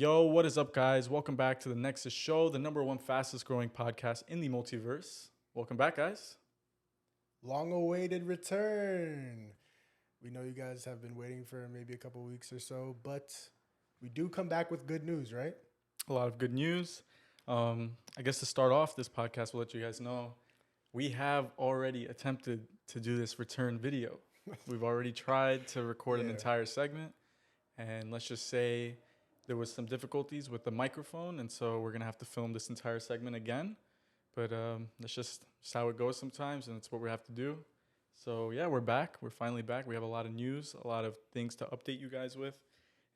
Yo, what is up, guys? Welcome back to the Nexus show, the number one fastest growing podcast in the multiverse. Welcome back, guys. Long awaited return. We know you guys have been waiting for maybe a couple weeks or so, but we do come back with good news, right? A lot of good news. I guess to start off this podcast, we'll let you guys know we have already attempted to do this return video. We've already tried to record an entire segment, and let's just say there was some difficulties with the microphone, and so we're gonna have to film this entire segment again. But that's just how it goes sometimes, and it's what we have to do. So yeah, we're back. We're finally back. We have a lot of news, a lot of things to update you guys with.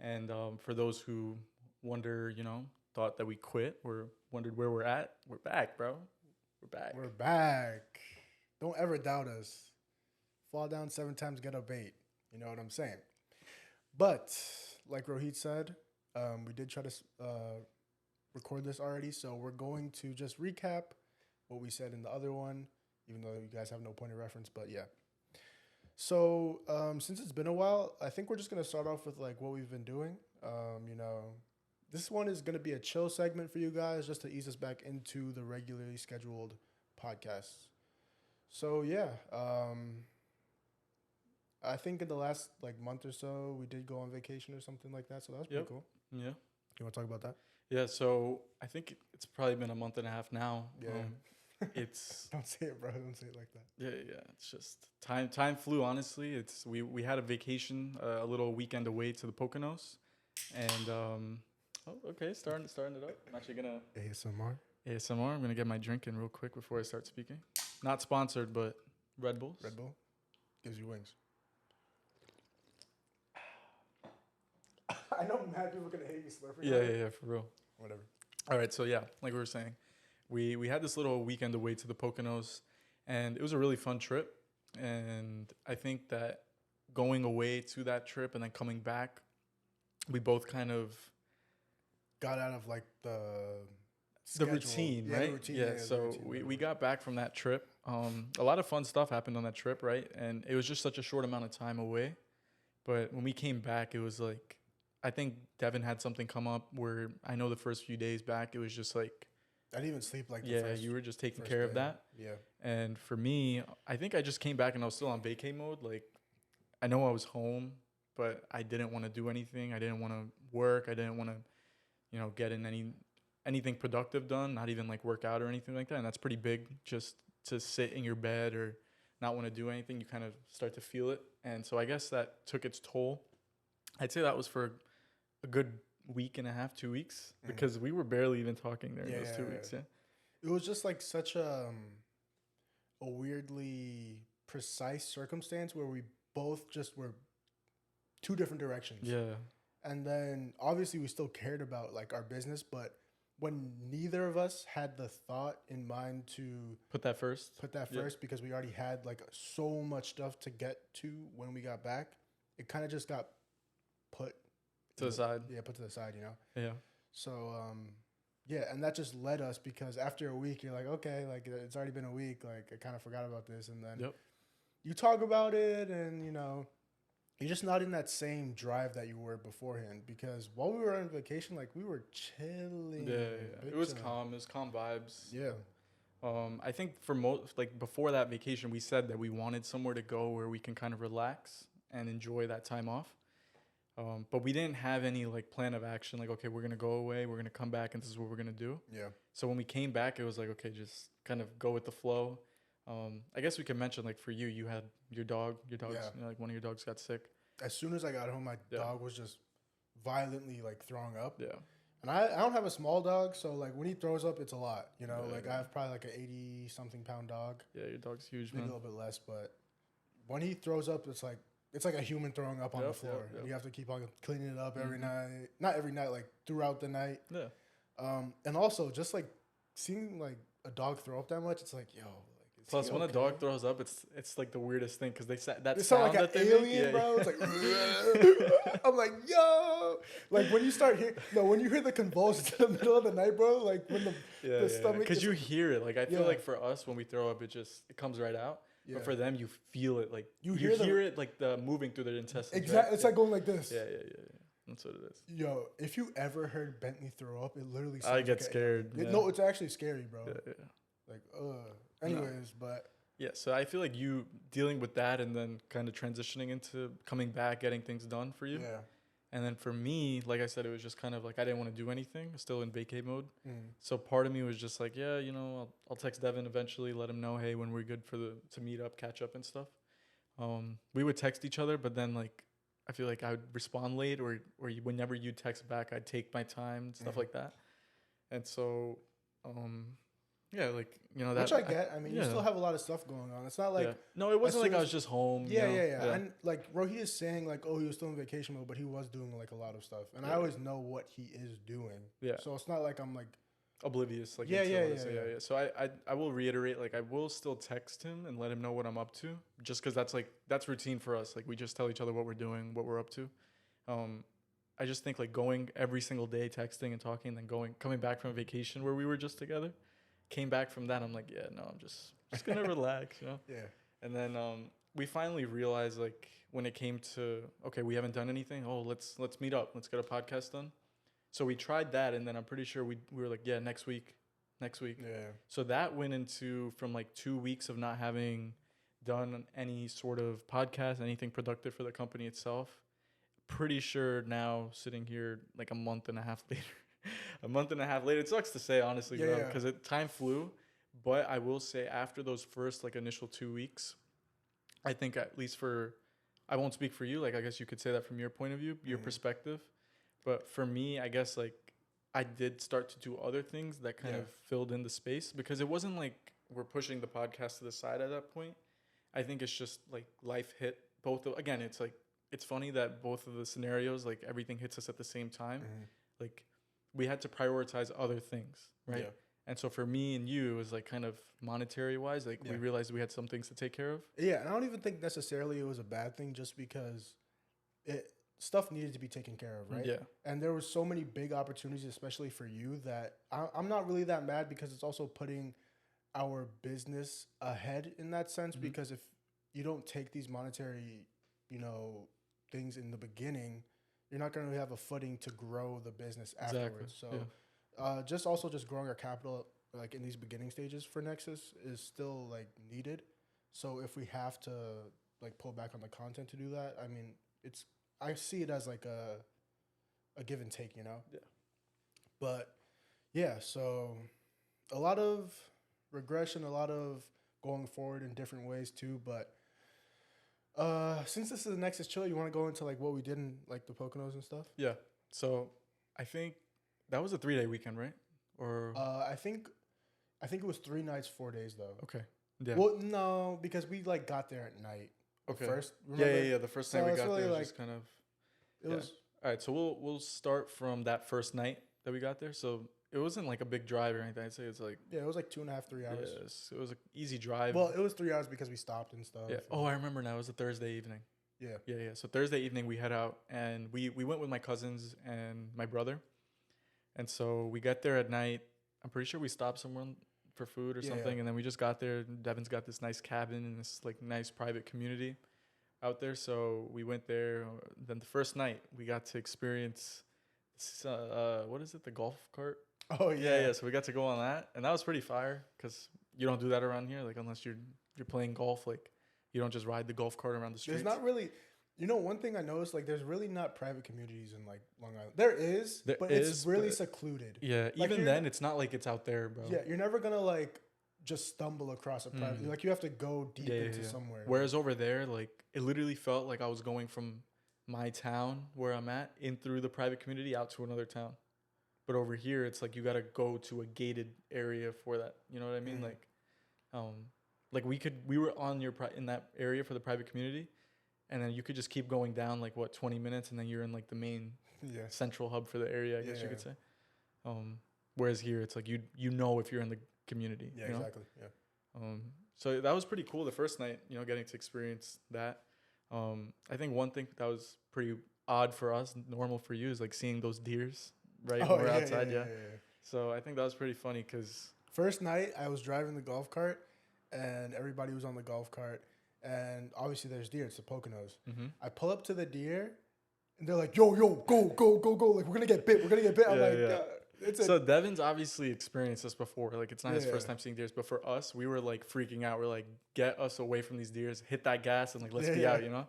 And for those who wonder, thought that we quit or wondered where we're at, we're back, bro. We're back. We're back. Don't ever doubt us. Fall down 7 times, get up 8. You know what I'm saying? But like Rohit said, we did try to record this already, so we're going to just recap what we said in the other one, even though you guys have no point of reference, but yeah. So since it's been a while, I think we're just going to start off with like what we've been doing. This one is going to be a chill segment for you guys just to ease us back into the regularly scheduled podcasts. So yeah, I think in the last like month or so, we did go on vacation or something like that, so that was pretty cool. Yeah. You want to talk about that? Yeah, so I think it's probably been a month and a half now. Yeah. It's Don't say it, bro. Don't say it like that. yeah. It's just time flew. Honestly, it's we had a vacation, a little weekend away to the Poconos, and starting it up. I'm actually gonna ASMR. I'm gonna get my drink in real quick before I start speaking. Not sponsored, but Red Bulls. Red Bull gives you wings. I know mad people are gonna hate me slurping. Yeah, for real. Whatever. All right, so yeah, like we were saying, we had this little weekend away to the Poconos, and it was a really fun trip. And I think that going away to that trip and then coming back, we both kind of got out of like the routine, right? The routine, So we got back from that trip. A lot of fun stuff happened on that trip, right? And it was just such a short amount of time away. But when we came back, it was like, I think Devin had something come up where I know the first few days back, it was just like, I didn't even sleep like you were just taking care of that. Yeah. And for me, I think I just came back and I was still on vacay mode. Like, I know I was home, but I didn't want to do anything. I didn't want to work. I didn't want to, get in anything productive done, not even like work out or anything like that. And that's pretty big, just to sit in your bed or not want to do anything. You kind of start to feel it. And so I guess that took its toll. I'd say that was for a good week and a half, 2 weeks, because we were barely even talking during those 2 weeks. Yeah. It was just like such a weirdly precise circumstance where we both just were two different directions. Yeah. And then obviously we still cared about like our business, but when neither of us had the thought in mind to put that first because we already had like so much stuff to get to when we got back, it kind of just got put to the side. Yeah, put to the side, Yeah. So, and that just led us because after a week, you're like, okay, like it's already been a week. Like I kind of forgot about this. And then you talk about it and, you're just not in that same drive that you were beforehand because while we were on vacation, like we were chilling. Yeah. It was calm. It was calm vibes. Yeah. I think for most, like before that vacation, we said that we wanted somewhere to go where we can kind of relax and enjoy that time off. But we didn't have any like plan of action. Like, okay, we're going to go away. We're going to come back and this is what we're going to do. Yeah. So when we came back, it was like, okay, just kind of go with the flow. I guess we can mention like for you had your dog's, like one of your dogs got sick. As soon as I got home, my dog was just violently like throwing up. Yeah. And I don't have a small dog, so like when he throws up, it's a lot. I have probably like an 80-something pound dog. Yeah, your dog's huge, maybe man. a little bit less, but when he throws up, it's like a human throwing up on the floor. And you have to keep on cleaning it up every night. Not every night, like throughout the night. Yeah. And also just like seeing like a dog throw up that much, it's like, yo. Plus, when a dog throws up, it's like the weirdest thing because they sound like that an alien, bro. It's like, I'm like, yo. Like when you hear the convulsions in the middle of the night, bro. Like when the stomach. Because you hear it. Like I feel like for us, when we throw up, it comes right out. Yeah. But for them, you feel it. Like you hear it like the moving through their intestines. Exactly. Right? It's like going like this. Yeah. That's what it is. Yo, if you ever heard Bentley throw up, it literally sounds I like get a scared. alien. Yeah. No, it's actually scary, bro. Yeah. Like, anyways, but Yeah, so I feel like you dealing with that and then kind of transitioning into coming back, getting things done for you. yeah. And then for me, like I said, it was just kind of like I didn't want to do anything, still in vacay mode. Mm. So part of me was just like, yeah, I'll text Devin eventually, let him know, hey, when we're good to meet up, catch up and stuff. We would text each other, but then like I feel like I would respond late, or whenever you text back, I'd take my time, stuff like that. And so, yeah, like that. Which I get. I mean, you yeah. still have a lot of stuff going on. It's not like no, it wasn't like soon I as- was just home. yeah, you know? yeah. And like Rohit is saying, like, oh, he was still in vacation mode, but he was doing like a lot of stuff, and I always know what he is doing. Yeah. So it's not like I'm like, Oblivious. Like Yeah. So I will reiterate, like I will still text him and let him know what I'm up to, just because that's routine for us. Like we just tell each other what we're doing, what we're up to. I just think like going every single day, texting and talking, and then coming back from a vacation where we were just together, came back from that, I'm like, yeah, no, I'm just gonna relax, yeah, And then we finally realized, like, when it came to, okay, we haven't done anything. Oh, let's meet up. Let's get a podcast done. So we tried that, and then I'm pretty sure we were like, yeah, next week. yeah, So that went into from like 2 weeks of not having done any sort of podcast, anything productive for the company itself. Pretty sure now, sitting here like a month and a half later, it sucks to say, honestly, Yeah. because time flew. But I will say, after those first like initial 2 weeks, I think at least I won't speak for you. Like, I guess you could say that from your point of view, your perspective. But for me, I guess like I did start to do other things that kind of filled in the space, because it wasn't like we're pushing the podcast to the side at that point. I think it's just like life hit both of, again, it's like, it's funny that both of the scenarios, like everything hits us at the same time. Like we had to prioritize other things, right? Yeah. And so for me and you, it was like kind of monetary wise, like we realized we had some things to take care of. Yeah, and I don't even think necessarily it was a bad thing, just because stuff needed to be taken care of, right? Yeah. And there were so many big opportunities, especially for you, that I'm not really that mad, because it's also putting our business ahead in that sense. Because if you don't take these monetary, things in the beginning, you're not going to have a footing to grow the business afterwards. So just growing our capital like in these beginning stages for Nexus is still like needed. So if we have to like pull back on the content to do that, I mean, I see it as like a give and take, Yeah. But yeah, so a lot of regression, a lot of going forward in different ways too. But since this is the Nexus chill, you want to go into like what we did in like the Poconos and stuff? Yeah. So I think that was a 3-day weekend, right? Or I think it was 3 nights, 4 days though. okay. Yeah. Well, no, because we like got there at night. Okay. First, Yeah. The first night we got really there was like, just kind of. it was. All right. So we'll start from that first night that we got there. So it wasn't like a big drive or anything. I'd say it's like. Yeah, it was like 2.5, 3 hours. Yes, it was an easy drive. Well, it was 3 hours because we stopped and stuff. Yeah. Oh, I remember now. It was a Thursday evening. Yeah. Yeah. So Thursday evening we head out, and we went with my cousins and my brother. And so we got there at night. I'm pretty sure we stopped somewhere for food or something, and then we just got there. Devin's got this nice cabin in this like nice private community out there. So we went there. Then the first night we got to experience this, what is it? The golf cart. Oh yeah. Yeah. So we got to go on that, and that was pretty fire, because you don't do that around here. Like unless you're playing golf, like you don't just ride the golf cart around the streets. There's not really. One thing I noticed, like, there's really not private communities in like Long Island. There is, but it's really secluded. Yeah, like, even then, it's not like it's out there, bro. Yeah, you're never gonna like just stumble across a private. Like you have to go deep into somewhere. Whereas over there, like it literally felt like I was going from my town where I'm at in through the private community out to another town. But over here, it's like you gotta go to a gated area for that. You know what I mean? Like we were on in that area for the private community. And then you could just keep going down like 20 minutes, and then you're in like the main central hub for the area, I guess you could say. Whereas here, it's like you know if you're in the community. Yeah, you know? exactly. Yeah. So that was pretty cool the first night, getting to experience that. I think one thing that was pretty odd for us, normal for you, is like seeing those deers right when we're outside. Yeah. So I think that was pretty funny, because first night I was driving the golf cart, and everybody was on the golf cart. And obviously there's deer. It's the Poconos. I pull up to the deer. and they're like, yo, go, go, go, go. Like, we're going to get bit. We're going to get bit. I'm Yeah, like, yeah. it's So Devin's obviously experienced this before. Like, it's not his first Yeah. time seeing deers, but for us, we were like freaking out. We're like, get us away from these deers, hit that gas, and like let's be out, you know.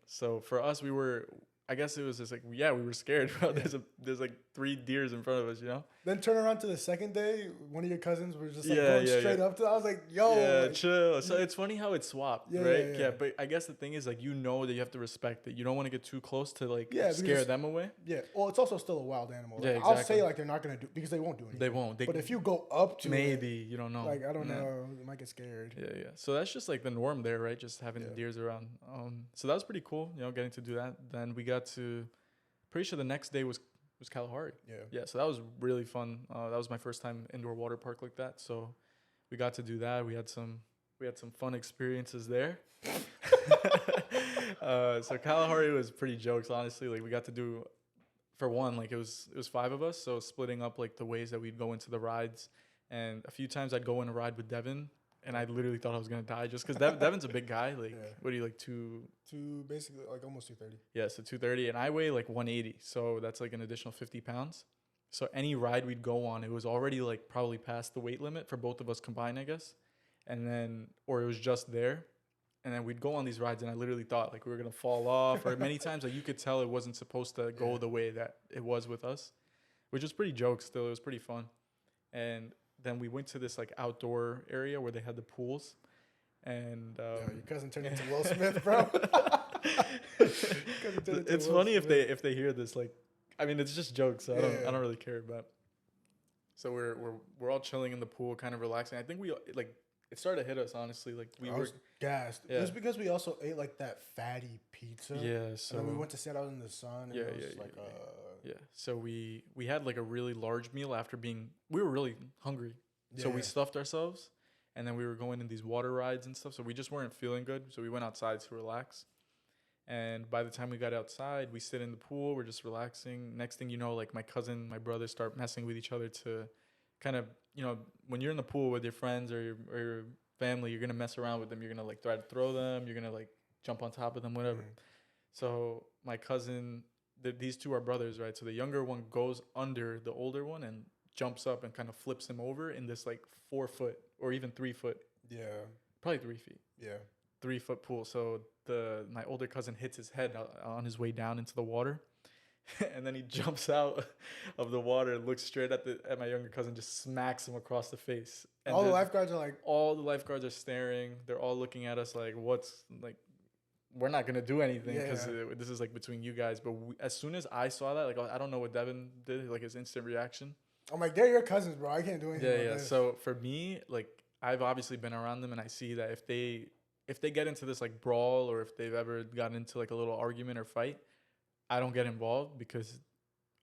So for us, I guess it was just like, yeah, we were scared. Bro. Yeah. There's like 3 deers in front of us, you know. Then turn around to the second day, one of your cousins was just like Yeah, going yeah, straight yeah. up to. I was like, yo, Yeah, like, chill. So it's funny how it swapped, Yeah, right? yeah, Yeah, yeah. but I guess the thing is like that you have to respect it. You don't want to get too close to like Yeah, scare because- them away. yeah. Well, it's also still a wild animal. Like, Yeah, I'll exactly. say like they're not gonna do because they won't do anything. They won't. But if you go up to maybe it, you don't know. like I don't Yeah. know, you might get scared. Yeah, yeah. So that's just like the norm there, right? Just having the Yeah. deers around. So that was pretty cool, you know, getting to do that. Then we got to, pretty sure the next day was Kalahari. Yeah. Yeah, so that was really fun. That was my first time indoor water park like that. So we got to do that. We had some fun experiences there. So Kalahari was pretty jokes, honestly. Like we got to do, for one, like it was 5 of us, so splitting up like the ways that we'd go into the rides. And a few times I'd go in a ride with Devin, and I literally thought I was gonna die just because Devin's a big guy. Like, Yeah. what are you, like two? To basically like almost 230. Yeah, so 230, and I weigh like 180, so that's like an additional 50 pounds. So any ride we'd go on, it was already like probably past the weight limit for both of us combined, I guess. And then, or it was just there. And then we'd go on these rides, and I literally thought like we were gonna fall off. Or many times, like you could tell it wasn't supposed to go the way that it was with us, which was pretty joke still. It was pretty fun. And then we went to this like outdoor area where they had the pools. And Yo, your cousin turned into Will Smith, bro. It's funny if they hear this. Like, I mean, it's just jokes. So I Yeah. don't really care. But so we're all chilling in the pool, kind of relaxing. I think we like it started to hit us, honestly. Like we I were was gassed. Yeah. It was because we also ate like that fatty pizza. yeah. So And then we went to sit out in the sun. And Yeah, it was yeah, like, yeah. So we had like a really large meal after we were really hungry. So we Yeah. stuffed ourselves, and then we were going in these water rides and stuff. So we just weren't feeling good. So we went outside to relax. And by the time we got outside, we sit in the pool. We're just relaxing. Next thing you know, like my cousin, my brother start messing with each other to kind of, you know, when you're in the pool with your friends or your family, you're gonna mess around with them. You're gonna like try to throw them. You're gonna like jump on top of them, whatever. So my cousin, these two are brothers, right? So the younger one goes under the older one and jumps up and kind of flips him over in this like 4 foot or even 3 foot, yeah. probably 3 feet, Yeah. 3 foot pool. So my older cousin hits his head on his way down into the water. And then he jumps out of the water and looks straight at my younger cousin, just smacks him across the face. And All the lifeguards are like, all the lifeguards are staring. They're all looking at us like, what's like, we're not going to do anything because this is like between you guys. But as soon as I saw that, like, I don't know what Devin did, like his instant reaction. I'm like, they're your cousins, bro. I can't do anything. Yeah, about yeah. this. So for me, like, I've obviously been around them, and I see that if they get into this like brawl, or if they've ever gotten into like a little argument or fight, I don't get involved because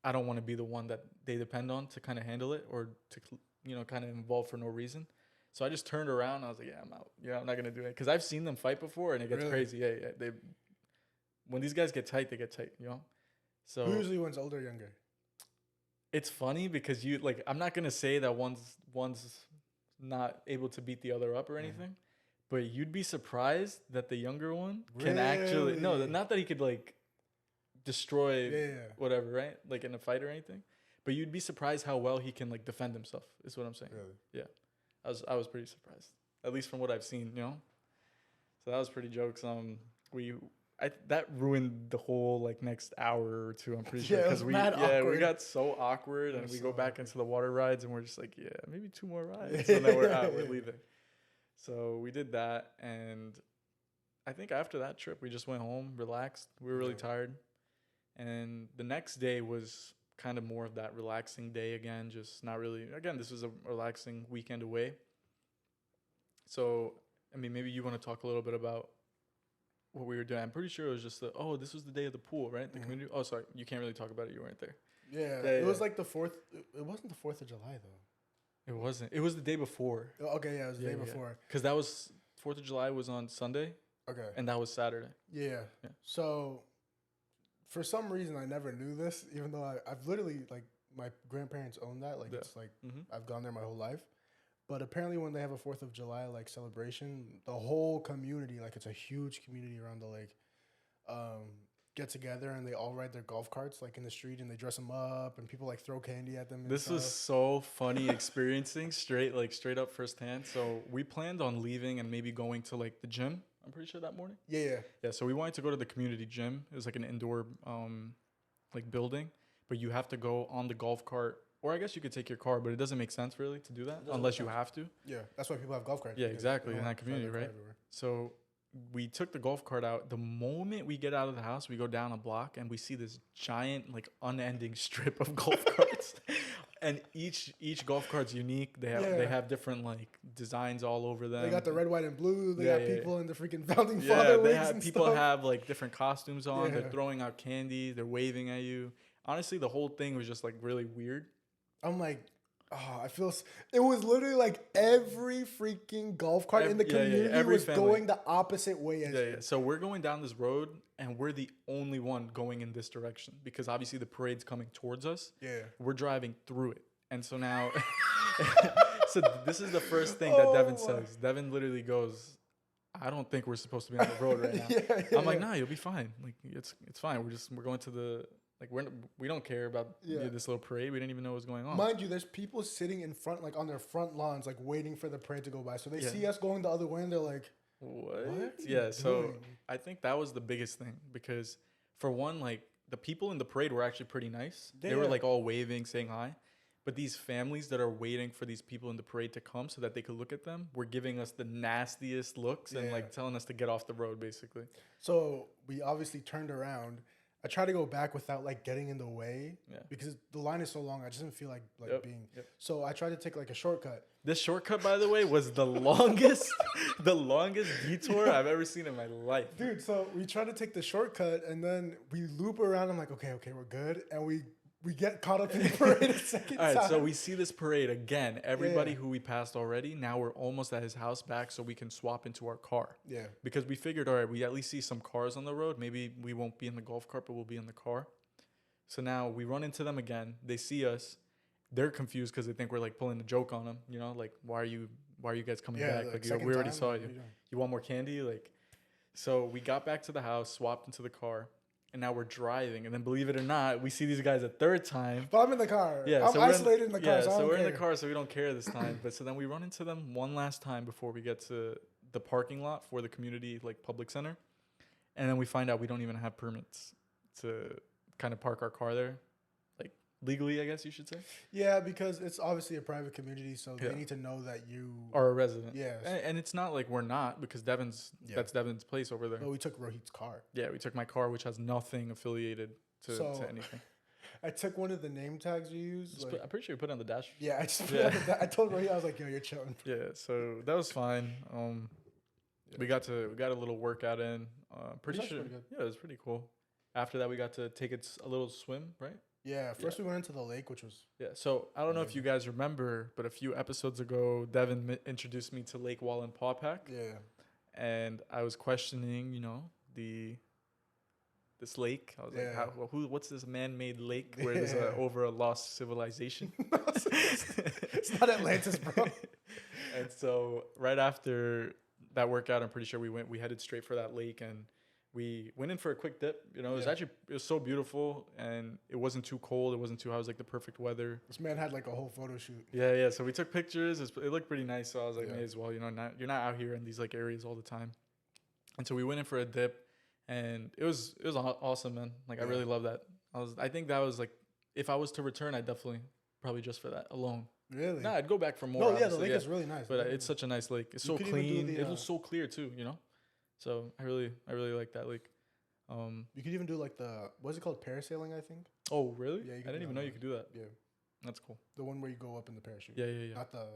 I don't want to be the one that they depend on to kind of handle it or to, you know, kind of involve for no reason. So I just turned around and I was like, yeah, I'm out. Yeah, I'm not gonna do it because I've seen them fight before and it gets Really? crazy. Yeah, yeah. When these guys get tight, they get tight. You know. So who usually wins, older or younger? it's funny because you like I'm not gonna say that one's not able to beat the other up or anything, but you'd be surprised that the younger one can actually Really? not that he could like destroy Yeah. whatever, right? Like in a fight or anything. But you'd be surprised how well he can like defend himself, is what I'm saying. Really? I was pretty surprised. At least from what I've seen, you know? So that was pretty jokes. That ruined the whole like next hour or two, I'm pretty sure. Yeah, it Because was mad we awkward. got so awkward It and was we so go back awkward. into the water rides and we're just like, yeah, maybe 2 more rides. And then we're out, we're leaving. So we did that, and I think after that trip we just went home, relaxed. We were really Yeah. tired. And the next day was kind of more of that relaxing day again, just not really. Again, this was a relaxing weekend away. So, I mean, maybe you want to talk a little bit about what we were doing. I'm pretty sure it was just this was the day of the pool, right? The community. Oh, sorry, you can't really talk about it. You weren't there. Yeah. Yeah, It was yeah. like the 4th. It wasn't the 4th of July though. It wasn't. It was the day before. Oh, okay, yeah, it was the Yeah, day yeah. before. Because that was 4th of July was on Sunday, Okay. and that was Saturday. Yeah. Yeah. So, for some reason, I never knew this, even though I've literally, like, my grandparents own that. Like, Yeah. it's like, Mm-hmm. I've gone there my whole life. But apparently, when they have a 4th of July, like, celebration, the whole community, like, it's a huge community around the lake, get together and they all ride their golf carts like in the street and they dress them up and people like throw candy at them. And This was stuff. so funny experiencing straight up firsthand. So we planned on leaving and maybe going to like the gym. I'm pretty sure that morning. Yeah. Yeah. So we wanted to go to the community gym. It was like an indoor like building, but you have to go on the golf cart, or I guess you could take your car, but it doesn't make sense really to do that unless you have to. Yeah, that's why people have golf carts. Yeah, exactly, in that community, right? So we took the golf cart out. The moment we get out of the house, we go down a block and we see this giant, like, unending strip of golf carts. And each golf cart's unique. They have different like designs all over them. They got the red, white, and blue. They got people in the freaking founding yeah, father they wigs have and people stuff. have like different costumes on. Yeah. They're throwing out candy. They're waving at you. Honestly, the whole thing was just like really weird. I'm like, oh, I feel. It was literally like every freaking golf cart in the community was going the opposite way as you. So we're going down this road, and we're the only one going in this direction because obviously the parade's coming towards us. Yeah, we're driving through it, and so now, so this is the first thing that Devin says. Devin literally goes, "I don't think we're supposed to be on the road right now." I'm like, "Nah, you'll be fine. Like it's fine. We're going to the." Like we don't care about this little parade. We didn't even know what was going on. Mind you, there's people sitting in front, like on their front lawns, like waiting for the parade to go by. So they see us going the other way, and they're like, "What?" Yeah. So I think that was the biggest thing because, for one, like the people in the parade were actually pretty nice. They were like all waving, saying hi. But these families that are waiting for these people in the parade to come so that they could look at them were giving us the nastiest looks and like telling us to get off the road, basically. So we obviously turned around. I tried to go back without like getting in the way because the line is so long. I just didn't feel like being. So I tried to take like a shortcut. This shortcut, by the way, was the longest, the longest detour I've ever seen in my life, dude. So we tried to take the shortcut and then we loop around. I'm like, okay, we're good, and we get caught up in the parade a second time. All right, so we see this parade again. Everybody who we passed already, now we're almost at his house back so we can swap into our car. Yeah. Because we figured, all right, we at least see some cars on the road. Maybe we won't be in the golf cart, but we'll be in the car. So now we run into them again. They see us. They're confused because they think we're like pulling a joke on them. You know, like, why are you guys coming back? Like we already saw you. You want more candy? Like, so we got back to the house, swapped into the car. And now we're driving, and then believe it or not, we see these guys a third time. But I'm in the car. Yeah, I'm isolated in the car. Yeah, so we're in the car, so we don't care this time. But so then we run into them one last time before we get to the parking lot for the community like public center, and then we find out we don't even have permits to kind of park our car there, like legally, I guess you should say. Yeah, because it's obviously a private community, so they need to know that you are a resident. Yeah, and it's not like we're not because that's Devin's place over there. Well, we took Rohit's car. Yeah, we took my car, which has nothing affiliated to anything. I took one of the name tags you used. I'm pretty sure you put it on the dash. Yeah, I just put it on the I told Rohit, I was like, "Yo, you're chilling." Yeah, so that was fine. We got a little workout in. Pretty sure. Yeah, it was pretty cool. After that, we got to take a little swim, right? Yeah, first we went into the lake, which was... Yeah, so I don't know if you guys remember, but a few episodes ago, Devin introduced me to Lake Wallenpaupack. Yeah. And I was questioning, this lake. I was like, what's this man-made lake where there's over a lost civilization? It's not Atlantis, bro. And so right after that workout, I'm pretty sure we headed straight for that lake, and we went in for a quick dip. It was so beautiful, and it wasn't too cold. It wasn't too hot. It was like the perfect weather. This man had like a whole photo shoot. Yeah. So we took pictures. It looked pretty nice. So I was like, may as well. You're not out here in these like areas all the time. And so we went in for a dip, and it was awesome, man. Like I really love that. I think that was like, if I was to return, I'd definitely probably just for that alone. Really? Nah, I'd go back for more. No, yeah, the lake is really nice. But it's such a nice lake. It's so clean. It was so clear too, So I really like that lake. You could even do like what's it called? Parasailing, I think. Oh, really? Yeah, I didn't even know you could do that. Yeah. That's cool. The one where you go up in the parachute. Yeah. Not the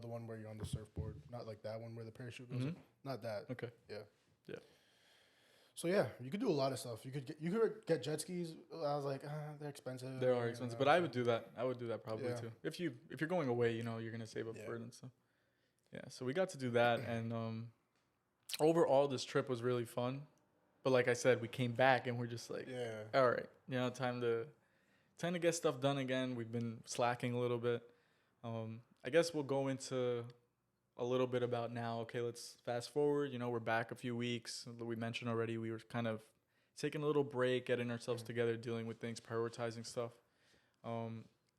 the one where you're on the surfboard. Not like that one where the parachute goes up. Not that. Okay. Yeah. Yeah. So yeah, you could do a lot of stuff. You could get jet skis. I was like, they're expensive. They are expensive, but I would do that. I would do that probably too. If you're going away, you're gonna save up for it and stuff. Yeah. So we got to do that, and overall this trip was really fun. But like I said, we came back and we're just like, all right, time to get stuff done again. We've been slacking a little bit. I guess we'll go into a little bit about now. Okay, let's fast forward. You know, we're back a few weeks. We mentioned already we were kind of taking a little break, getting ourselves together, dealing with things, prioritizing stuff.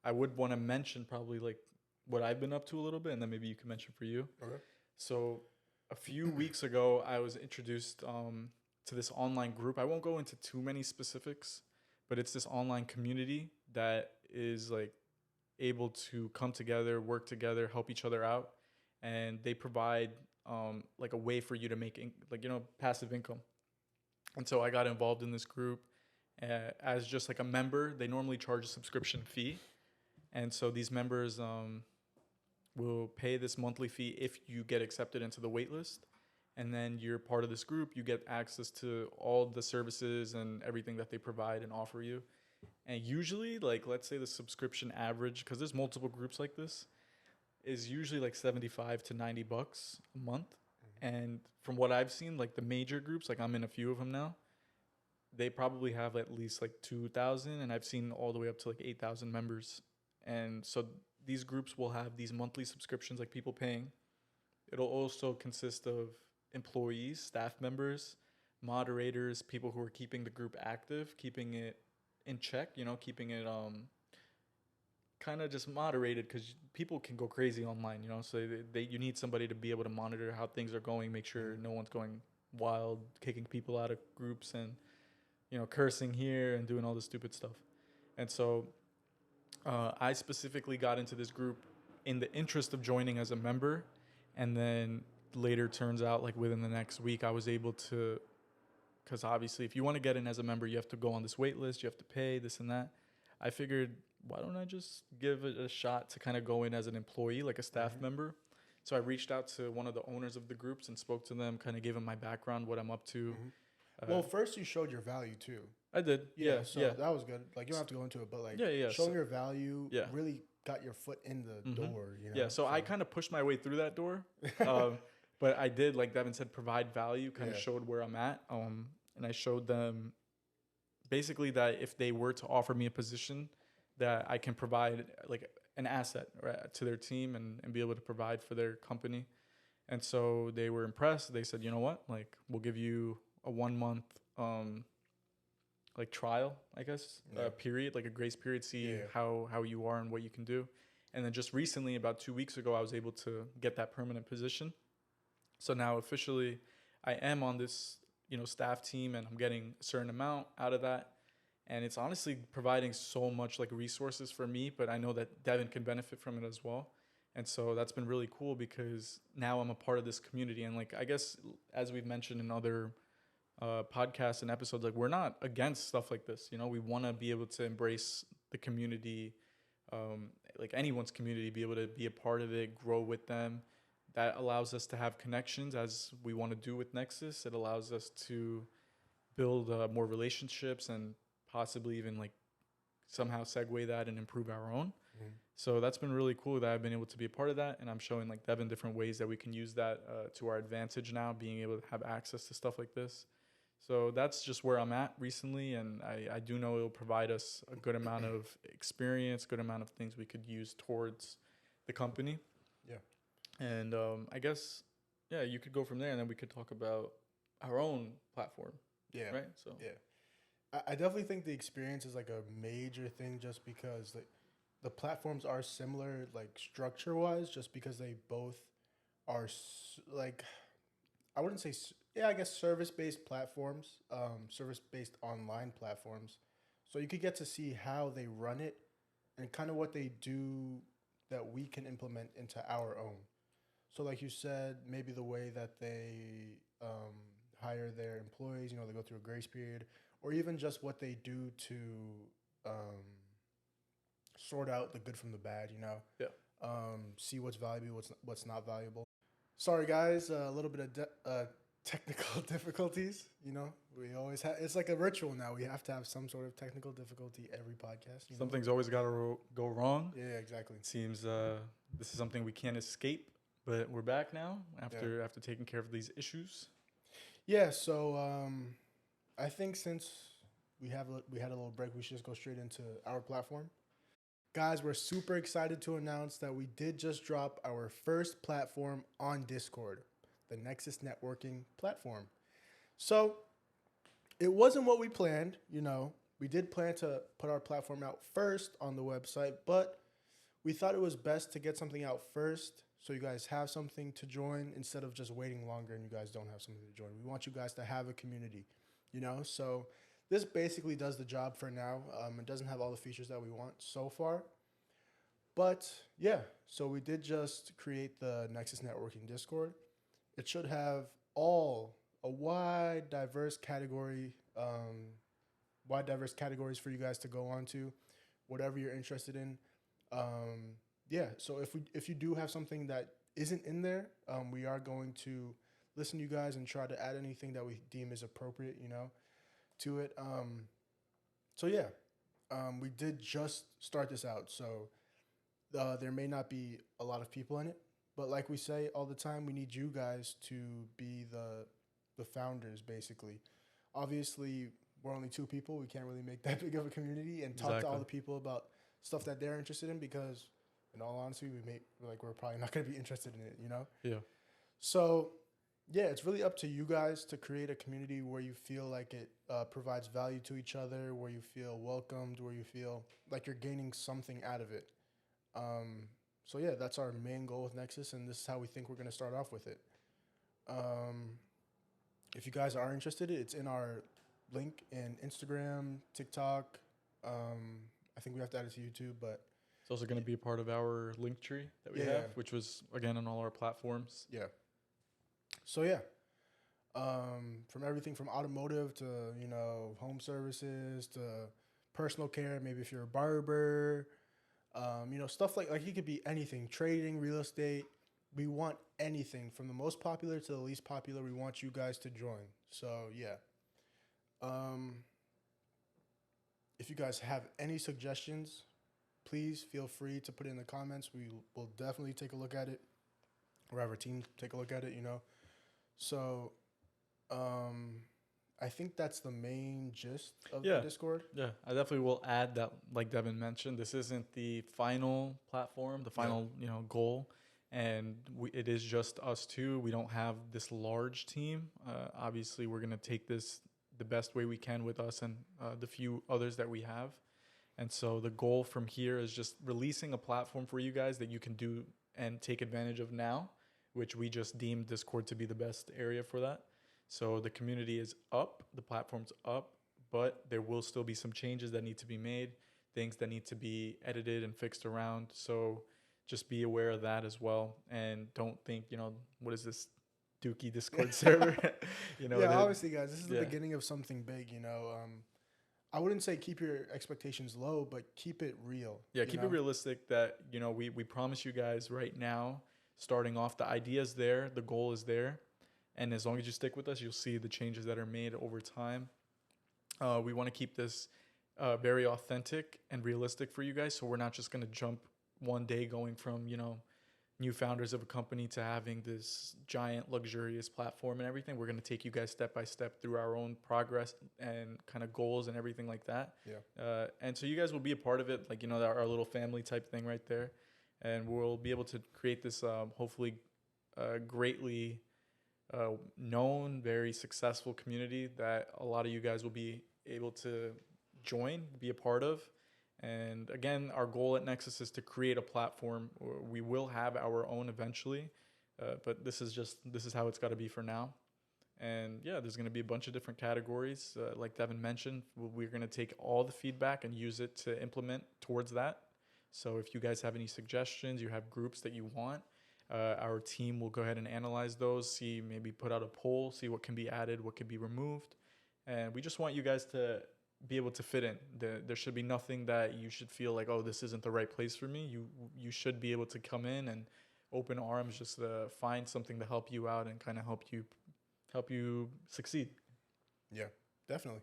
I would want to mention probably like what I've been up to a little bit, and then maybe you can mention for you. Okay. So a few weeks ago, I was introduced to this online group. I won't go into too many specifics, but it's this online community that is like able to come together, work together, help each other out, and they provide like a way for you to make passive income. And so I got involved in this group as just like a member. They normally charge a subscription fee, and so these members will pay this monthly fee if you get accepted into the waitlist. And then you're part of this group. You get access to all the services and everything that they provide and offer you. And usually, like, let's say the subscription average, because there's multiple groups like this, is usually like 75 to 90 bucks a month. And from what I've seen, like the major groups, like I'm in a few of them now, they probably have at least like 2,000, and I've seen all the way up to like 8,000 members. And so these groups will have these monthly subscriptions, like people paying. It'll also consist of employees, staff members, moderators, people who are keeping the group active, keeping it in check, you know, keeping it kind of just moderated, because people can go crazy online, you know. So you need somebody to be able to monitor how things are going, make sure no one's going wild, kicking people out of groups and, you know, cursing here and doing all this stupid stuff. And so I specifically got into this group in the interest of joining as a member, and then later turns out like within the next week I was able to, because obviously if you want to get in as a member you have to go on this wait list, you have to pay this and that. I figured, why don't I just give it a shot to kind of go in as an employee, like a staff member. So I reached out to one of the owners of the groups and spoke to them, kind of gave them my background, what I'm up to. Well, first you showed your value too. I did. Yeah. So that was good. Like, you don't have to go into it, but like showing your value really got your foot in the door, you know? Yeah. So I kind of pushed my way through that door. But I did, like Devin said, provide value, kind of showed where I'm at. And I showed them basically that if they were to offer me a position, that I can provide like an asset, right, to their team and be able to provide for their company. And so they were impressed. They said, you know what, like we'll give you a 1 month like trial, I guess, period, like a grace period, see how you are and what you can do. And then just recently, about 2 weeks ago, I was able to get that permanent position. So now officially I am on this, you know, staff team, and I'm getting a certain amount out of that. And it's honestly providing so much like resources for me, but I know that Devin can benefit from it as well. And so that's been really cool, because now I'm a part of this community. And like, I guess, as we've mentioned in other podcasts and episodes, like we're not against stuff like this. You know, we want to be able to embrace the community, like anyone's community, be able to be a part of it, grow with them. That allows us to have connections, as we want to do with Nexus. It allows us to build more relationships and possibly even like somehow segue that and improve our own. So that's been really cool that I've been able to be a part of that. And I'm showing like Devin different ways that we can use that to our advantage now, being able to have access to stuff like this. So that's just where I'm at recently. And I do know it'll provide us a good amount of experience, good amount of things we could use towards the company. Yeah. And I guess, you could go from there, and then we could talk about our own platform. Yeah. Right? So I definitely think the experience is like a major thing, just because like the platforms are similar, like structure wise, just because they both are like, I wouldn't say, I guess service based platforms, service based online platforms. So you could get to see how they run it and kind of what they do that we can implement into our own. So like you said, maybe the way that they hire their employees, you know, they go through a grace period, or even just what they do to sort out the good from the bad, you know? Yeah. See what's valuable, what's not valuable. Sorry, guys, a little bit of technical difficulties, you know? We always have, it's like a ritual now. We have to have some sort of technical difficulty every podcast. You know? Something's always got to go wrong. Yeah, exactly. It seems this is something we can't escape, but we're back now after taking care of these issues. Yeah, so I think since we had a little break, we should just go straight into our platform. Guys, we're super excited to announce that we did just drop our first platform on Discord, the Nexus networking platform. So it wasn't what we planned, you know. We did plan to put our platform out first on the website, but we thought it was best to get something out first so you guys have something to join instead of just waiting longer and you guys don't have something to join. We want you guys to have a community, you know. So this basically does the job for now. It doesn't have all the features that we want so far. But yeah, so we did just create the Nexus Networking Discord. It should have a wide, diverse categories for you guys to go on to, whatever you're interested in. Yeah, so if you do have something that isn't in there, we are going to listen to you guys and try to add anything that we deem is appropriate, you know, to it. So yeah, we did just start this out, so there may not be a lot of people in it, but like we say all the time, we need you guys to be the founders, basically. Obviously, we're only 2 people. We can't really make that big of a community and talk to all the people about stuff that they're interested in because, in all honesty, we're probably not going to be interested in it, you know? Yeah. So, yeah, it's really up to you guys to create a community where you feel like it provides value to each other, where you feel welcomed, where you feel like you're gaining something out of it. So yeah, that's our main goal with Nexus, and this is how we think we're going to start off with it. If you guys are interested, it's in our link in Instagram, TikTok. I think we have to add it to YouTube, but It's also going to be a part of our link tree that we have, which was, again, on all our platforms. Yeah. So yeah, from everything from automotive to, you know, home services to personal care, maybe if you're a barber, you know, stuff like it could be anything, trading, real estate. We want anything from the most popular to the least popular. We want you guys to join. So yeah. If you guys have any suggestions, please feel free to put it in the comments. We will definitely take a look at it, or have our team take a look at it, you know. So I think that's the main gist of the Discord. Yeah, I definitely will add that, like Devin mentioned, this isn't the final platform, the final goal, and it is just us 2. We don't have this large team. Obviously, we're gonna take this the best way we can with us and the few others that we have, and so the goal from here is just releasing a platform for you guys that you can do and take advantage of now, which we just deemed Discord to be the best area for that. So the community is up, the platform's up, but there will still be some changes that need to be made, things that need to be edited and fixed around. So just be aware of that as well. And don't think, what is this Dookie Discord server? Obviously, guys, this is the beginning of something big, I wouldn't say keep your expectations low, but keep it real. Yeah, keep it realistic that, we promise you guys right now, starting off, the idea is there, the goal is there. And as long as you stick with us, you'll see the changes that are made over time. We want to keep this very authentic and realistic for you guys. So we're not just going to jump one day going from, new founders of a company to having this giant luxurious platform and everything. We're going to take you guys step by step through our own progress and kind of goals and everything like that. Yeah. And so you guys will be a part of it, like, our little family type thing right there. And we'll be able to create this hopefully greatly known, very successful community that a lot of you guys will be able to join, be a part of. And again, our goal at Nexus is to create a platform. We will have our own eventually, but this is how it's got to be for now. And yeah, there's going to be a bunch of different categories. Like Devin mentioned, we're going to take all the feedback and use it to implement towards that. So if you guys have any suggestions, you have groups that you want, our team will go ahead and analyze those, maybe put out a poll, see what can be added, what can be removed. And we just want you guys to be able to fit in. There should be nothing that you should feel like, oh, this isn't the right place for me. You should be able to come in and open arms, just to find something to help you out and kind of help you succeed. Yeah, definitely.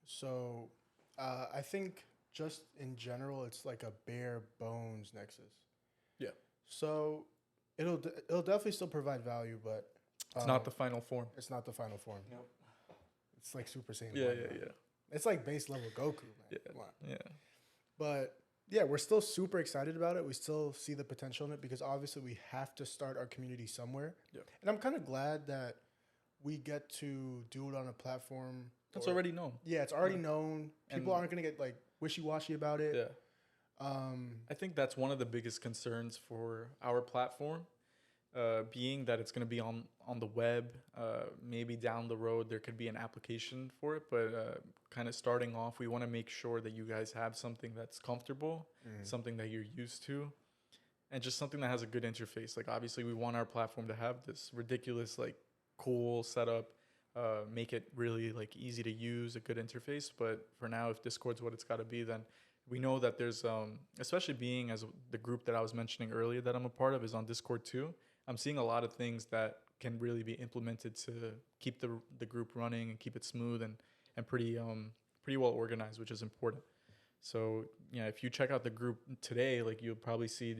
So I think just in general, it's like a bare bones Nexus. Yeah. So it'll definitely still provide value, but it's not the final form. It's not the final form. Nope. It's like Super Saiyan. Yeah. It's like base level Goku, man. man. Come on. Yeah. But yeah, we're still super excited about it. We still see the potential in it because obviously we have to start our community somewhere. Yeah. And I'm kind of glad that we get to do it on a platform That's already known. Yeah, it's already known. People aren't gonna get like wishy-washy about it. Yeah. I think that's one of the biggest concerns for our platform, being that it's going to be on the web. Maybe down the road there could be an application for it, but kind of starting off, we want to make sure that you guys have something that's comfortable, something that you're used to, and just something that has a good interface. Like obviously, we want our platform to have this ridiculous, like, cool setup. Make it really like easy to use, a good interface. But for now, if Discord's what it's got to be, then we know that there's especially being as the group that I was mentioning earlier that I'm a part of is on Discord too. I'm seeing a lot of things that can really be implemented to keep the group running and keep it smooth and pretty well organized, which is important. So yeah, if you check out the group today, like you'll probably see,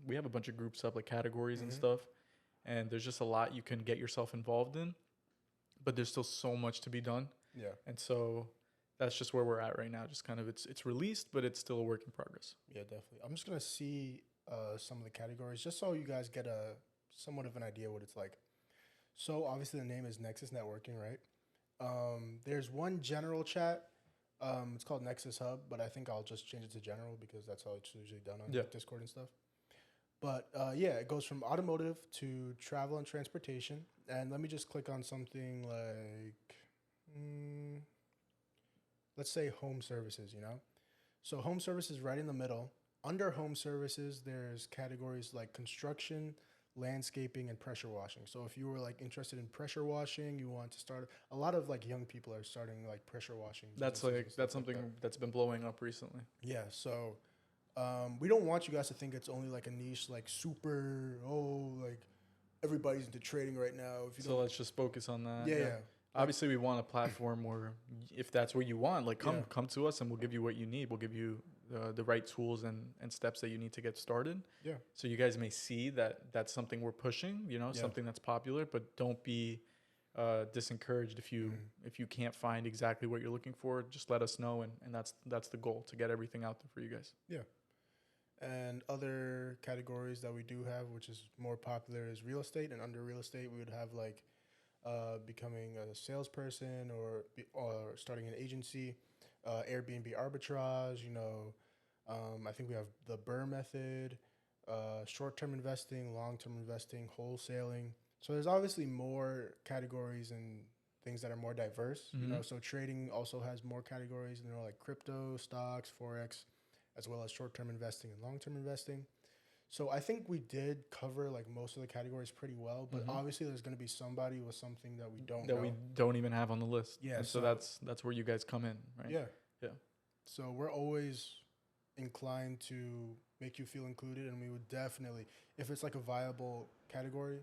we have a bunch of groups up, like categories and stuff, and there's just a lot you can get yourself involved in, but there's still so much to be done. Yeah. And so that's just where we're at right now. Just kind of it's released, but it's still a work in progress. Yeah, definitely. I'm just gonna see some of the categories just so you guys get a somewhat of an idea what it's like. So obviously the name is Nexus Networking, right? There's one general chat. It's called Nexus Hub, but I think I'll just change it to general because that's how it's usually done on Discord and stuff. But yeah, it goes from automotive to travel and transportation. And let me just click on something like, let's say home services, So home services right in the middle. Under home services, there's categories like construction, landscaping, and pressure washing. So if you were like interested in pressure washing, you want to start, a lot of like young people are starting like pressure washing. That's something that's been blowing up recently. Yeah. So we don't want you guys to think it's only like a niche, like super, like everybody's into trading right now. So let's just focus on that. Yeah. Obviously, we want a platform where, if that's what you want, like come to us and we'll give you what you need. We'll give you the right tools and steps that you need to get started. Yeah. So you guys may see that that's something we're pushing, something that's popular, but don't be disencouraged if you can't find exactly what you're looking for. Just let us know, and that's the goal, to get everything out there for you guys. Yeah. And other categories that we do have, which is more popular, is real estate. And under real estate, we would have like becoming a salesperson or starting an agency, Airbnb arbitrage. I think we have the Burr method, short-term investing, long-term investing, wholesaling. So there's obviously more categories and things that are more diverse. So trading also has more categories, like crypto, stocks, forex, as well as short-term investing and long-term investing. So I think we did cover like most of the categories pretty well, but obviously there's going to be somebody with something that we don't know. We don't even have on the list. Yeah. And so that's where you guys come in, right? Yeah. Yeah. So we're always inclined to make you feel included, and we would definitely, if it's like a viable category,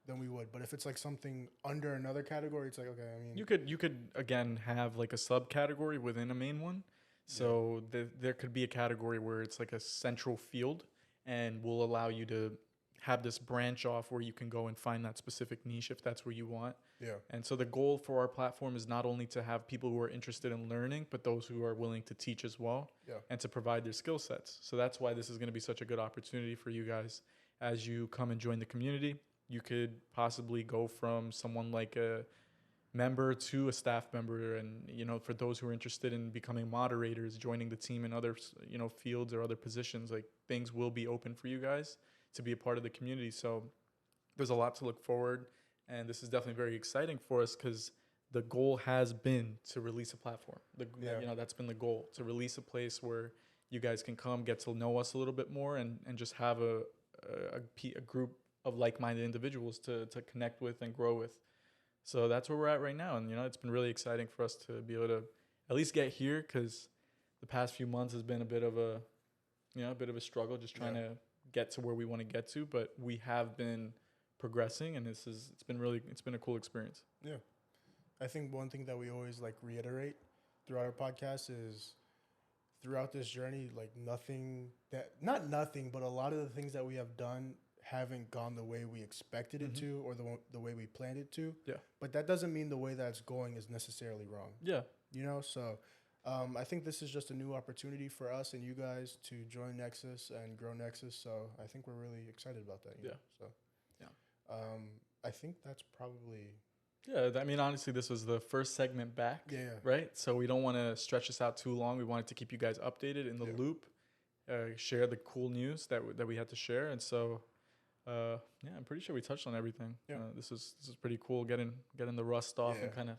then we would. But if it's like something under another category, it's like, okay, I mean, you could again have like a subcategory within a main one. So there could be a category where it's like a central field, and we'll allow you to have this branch off where you can go and find that specific niche if that's where you want. Yeah. And so the goal for our platform is not only to have people who are interested in learning, but those who are willing to teach as well, and to provide their skill sets. So that's why this is going to be such a good opportunity for you guys as you come and join the community. You could possibly go from someone like a member to a staff member, and for those who are interested in becoming moderators, joining the team in other fields or other positions, like things will be open for you guys to be a part of the community. So there's a lot to look forward, and this is definitely very exciting for us because the goal has been to release a platform. That's been the goal, to release a place where you guys can come, get to know us a little bit more, and just have a group of like-minded individuals to connect with and grow with. So that's where we're at right now. And, it's been really exciting for us to be able to at least get here, because the past few months has been a bit of a struggle just trying to get to where we want to get to. But we have been progressing, and it's been a cool experience. Yeah. I think one thing that we always like reiterate throughout our podcast is throughout this journey, like not nothing, but a lot of the things that we have done haven't gone the way we expected it to, or the way we planned it to. Yeah. But that doesn't mean the way that it's going is necessarily wrong. Yeah. So I think this is just a new opportunity for us and you guys to join Nexus and grow Nexus. So I think we're really excited about that. You know? So yeah. I think that's probably. Yeah, I mean, honestly, this was the first segment back, right? So we don't want to stretch this out too long. We wanted to keep you guys updated in the loop, share the cool news that we had to share, and so yeah, I'm pretty sure we touched on everything. Yeah. This is pretty cool. Getting the rust off and kind of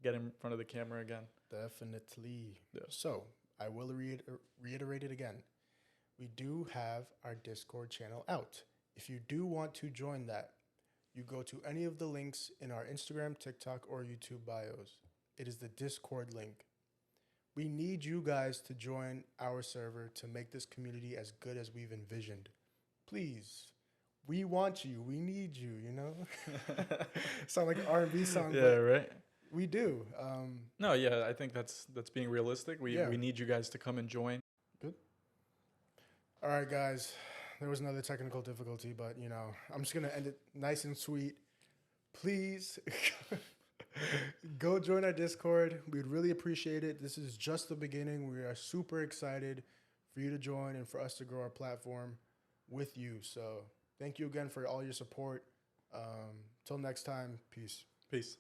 get in front of the camera again. Definitely. Yeah. So I will reiterate it again. We do have our Discord channel out. If you do want to join that, you go to any of the links in our Instagram, TikTok, or YouTube bios. It is the Discord link. We need you guys to join our server to make this community as good as we've envisioned. Please. We want you. We need you, you know? Sound like an R&B song. Yeah, right. We do. No, yeah, I think that's being realistic. We need you guys to come and join. Good. All right, guys. There was another technical difficulty, but, you know, I'm just going to end it nice and sweet. Please go join our Discord. We'd really appreciate it. This is just the beginning. We are super excited for you to join and for us to grow our platform with you. So thank you again for all your support. Till next time. Peace. Peace.